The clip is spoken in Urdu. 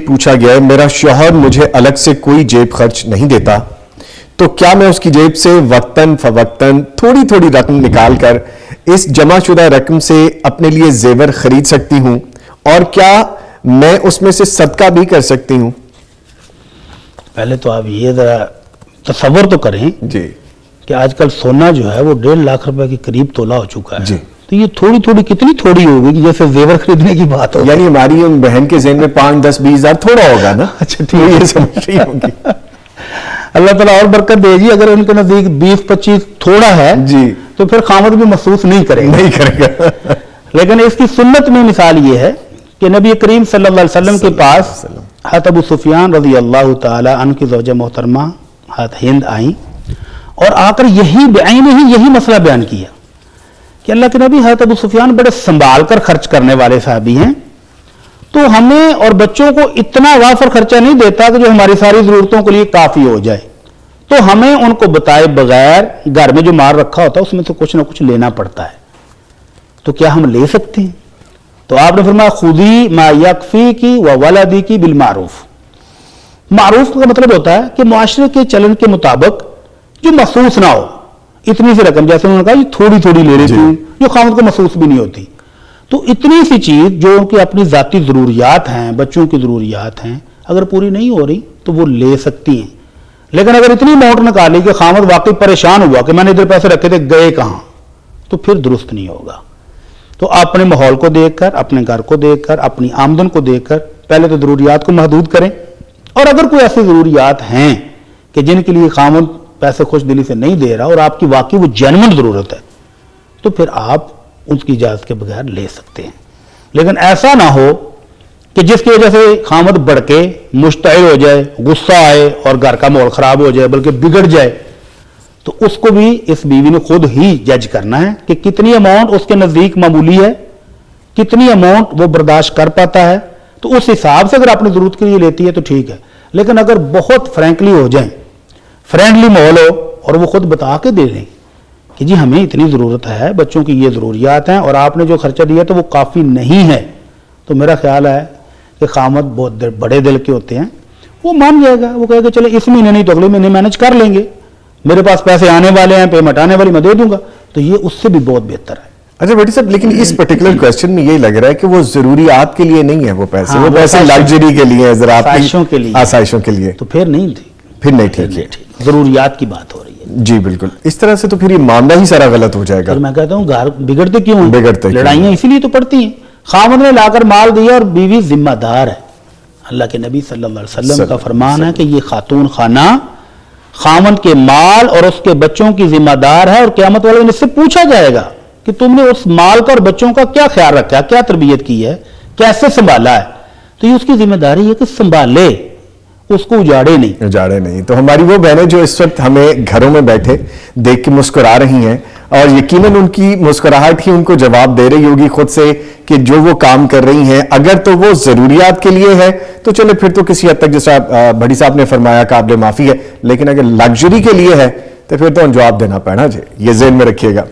پوچھا گیا ہے میرا شوہر مجھے الگ سے کوئی جیب خرچ نہیں دیتا، تو کیا میں اس کی جیب سے وقتاً فوقتاً تھوڑی تھوڑی رقم نکال کر اس جمع شدہ رقم سے اپنے لیے زیور خرید سکتی ہوں، اور کیا میں اس میں سے صدقہ بھی کر سکتی ہوں؟ پہلے تو آپ یہ ذرا تصور تو کریں جی کہ آج کل سونا جو ہے وہ 1.5 لاکھ روپے کے قریب تولہ ہو چکا ہے جی، تو یہ تھوڑی تھوڑی کتنی تھوڑی ہوگی کہ جیسے زیور خریدنے کی بات ہو، یعنی ہماری ان بہن کے ذہن میں 5 10 20 ہزار تھوڑا ہوگا نا؟ اچھا تو یہ سمجھ رہی ہوگی۔ اللہ تعالیٰ اور برکت دے جی، اگر ان کے نزدیک 20 25 تھوڑا ہے جی تو پھر خامد بھی محسوس نہیں کرے گا۔ لیکن اس کی سنت میں مثال یہ ہے کہ نبی کریم صلی اللہ علیہ وسلم کے پاس حضرت ابو سفیان رضی اللہ تعالی عنہ کی زوجہ محترمہ حضرت ہند آئیں اور آ کر یہی مسئلہ بیان کیا کہ اللہ کے نبی حضرت ابو سفیان بڑے سنبھال کر خرچ کرنے والے صحابی ہیں، تو ہمیں اور بچوں کو اتنا وافر خرچہ نہیں دیتا کہ جو ہماری ساری ضرورتوں کے لیے کافی ہو جائے، تو ہمیں ان کو بتائے بغیر گھر میں جو مال رکھا ہوتا ہے اس میں تو کچھ نہ کچھ لینا پڑتا ہے، تو کیا ہم لے سکتے ہیں؟ تو آپ نے فرمایا خودی ما یکفی کی و ولدی کی بالمعروف۔ معروف کا مطلب ہوتا ہے کہ معاشرے کے چلن کے مطابق جو محسوس نہ ہو، اتنی سی رقم، جیسے انہوں نے کہا یہ تھوڑی تھوڑی لے لیتی ہوں جو خامد کو محسوس بھی نہیں ہوتی، تو اتنی سی چیز جو ان کی اپنی ذاتی ضروریات ہیں، بچوں کی ضروریات ہیں، اگر پوری نہیں ہو رہی تو وہ لے سکتی ہیں۔ لیکن اگر اتنی اماؤنٹ نکالی کہ خامد واقعی پریشان ہوا کہ میں نے ادھر پیسے رکھے تھے گئے کہاں، تو پھر درست نہیں ہوگا۔ تو اپنے ماحول کو دیکھ کر، اپنے گھر کو دیکھ کر، اپنی آمدن کو دیکھ کر پہلے تو ضروریات کو محدود کریں، اور اگر کوئی ایسی ضروریات ہیں کہ جن کے لیے خامد پیسے خوش دلی سے نہیں دے رہا اور آپ کی واقعی وہ جینوئن ضرورت ہے، تو پھر آپ اس کی اجازت کے بغیر لے سکتے ہیں۔ لیکن ایسا نہ ہو کہ جس کی وجہ سے خامد بڑھکے مشتعل ہو جائے، غصہ آئے اور گھر کا ماحول خراب ہو جائے بلکہ بگڑ جائے، تو اس کو بھی اس بیوی نے خود ہی جج کرنا ہے کہ کتنی اماؤنٹ اس کے نزدیک معمولی ہے، کتنی اماؤنٹ وہ برداشت کر پاتا ہے، تو اس حساب سے اگر اپنی ضرورت کے لیے لیتی ہے تو ٹھیک ہے۔ لیکن اگر بہت فرینکلی ہو جائیں، فرینڈلی ماحول ہو اور وہ خود بتا کے دے دیں کہ جی ہمیں اتنی ضرورت ہے، بچوں کی یہ ضروریات ہیں اور آپ نے جو خرچہ دیا تو وہ کافی نہیں ہے، تو میرا خیال ہے کہ خامد بہت بڑے دل کے ہوتے ہیں، وہ مان جائے گا، وہ کہے گا چلے اس مہینے نہیں تو اگلے مہینے مینج کر لیں گے، میرے پاس پیسے آنے والے ہیں، پیمنٹ آنے والی میں دے دوں گا، تو یہ اس سے بھی بہت بہتر ہے۔ اچھا بیٹی صاحب، لیکن اس پرٹیکولر کویسچن میں یہی لگ رہا ہے کہ وہ ضروریات کے لیے نہیں ہے، وہ پیسے وہ پیسے لگژری کے لیے، آسائشوں کے لیے، آسائشوں کے لیے، تو پھر نہیں تھی، پھر نہیں ٹھیک ہے، ضروریات کی بات ہو رہی ہے۔ جی بالکل، اس طرح سے تو پھر یہ معاملہ ہی سارا غلط ہو جائے گا۔ میں کہتا ہوں گھر بگڑتے کیوں ہیں؟ بگڑتے لڑائیاں اسی لیے تو پڑتی ہیں۔ خامد نے لا کر مال دیا اور بیوی ذمہ دار ہے۔ اللہ کے نبی صلی اللہ علیہ وسلم کا فرمان ہے کہ یہ خاتون خانہ خامد کے مال اور اس کے بچوں کی ذمہ دار ہے، اور قیامت والے دن اس سے پوچھا جائے گا کہ تم نے اس مال کا اور بچوں کا کیا خیال رکھا، کیا تربیت کی ہے، کیسے سنبھالا ہے، تو یہ اس کی ذمہ داری ہے کہ سنبھالے، اس کو اجاڑے نہیں۔ تو ہماری وہ بہنیں جو اس وقت ہمیں گھروں میں بیٹھے دیکھ کے مسکرا رہی ہیں، اور یقیناً ان کی مسکراہٹ ہی ان کو جواب دے رہی ہوگی خود سے کہ جو وہ کام کر رہی ہیں اگر تو وہ ضروریات کے لیے ہے تو چلے پھر تو کسی حد تک جیسا بھٹی صاحب نے فرمایا قابل معافی ہے، لیکن اگر لگژری کے لیے ہے تو پھر تو جواب دینا پڑنا، یہ ذہن میں رکھیے گا۔